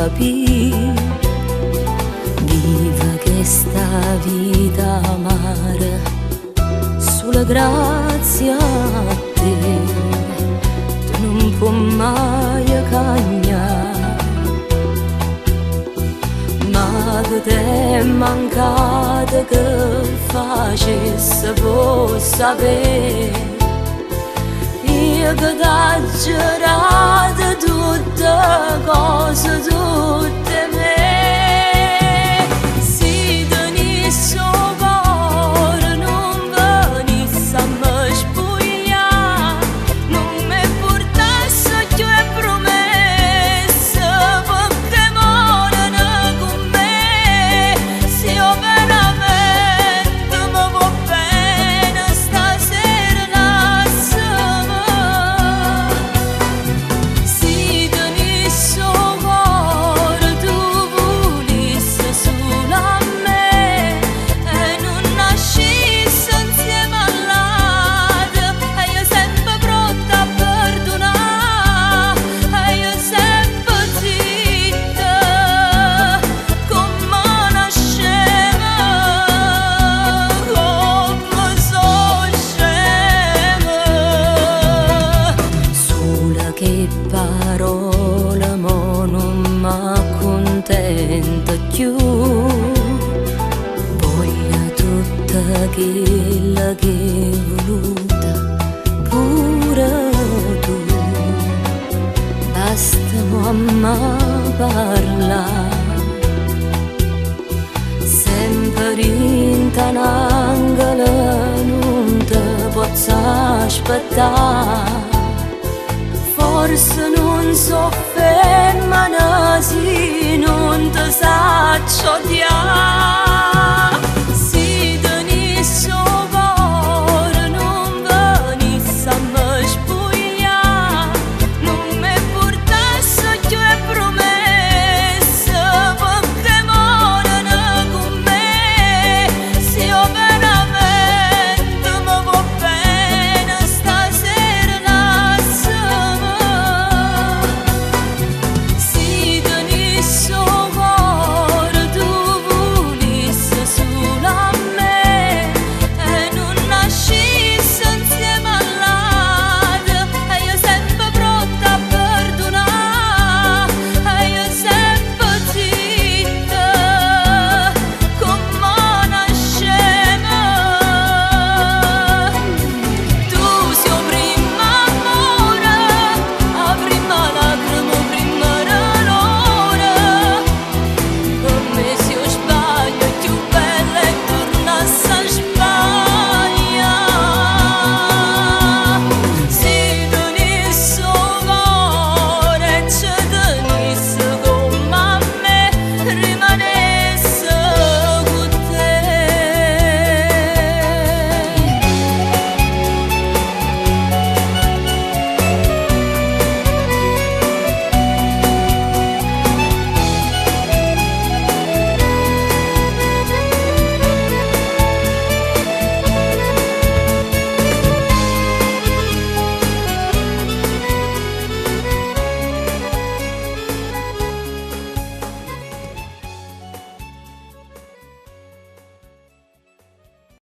capire. Viva questa vita amara sulla grazia a te, tu non puoi mai cagnare, ma che ti è mancata che facesse può sapere. Io che t'ho giurato tutte cose, tutte me. Se tenissi un cuore non venisse a me spogliare, non mi portasse più le promesse, perché morano con me. Se io veramente mi va bene stasera lasciami. Se tenissi un cuore tu volessi solo a me e non nascisse insieme all'altro, e io sempre pronta a perdonare, e io sempre zitta come nasceva, come sono scema. Sola che parola mo non m'accontenta più, voglio tutta quella che hai voluta pure tu. Basta mamma parlare, sempre in tanangolo non ti posso aspettare. Forse non so fermare se non ti saccio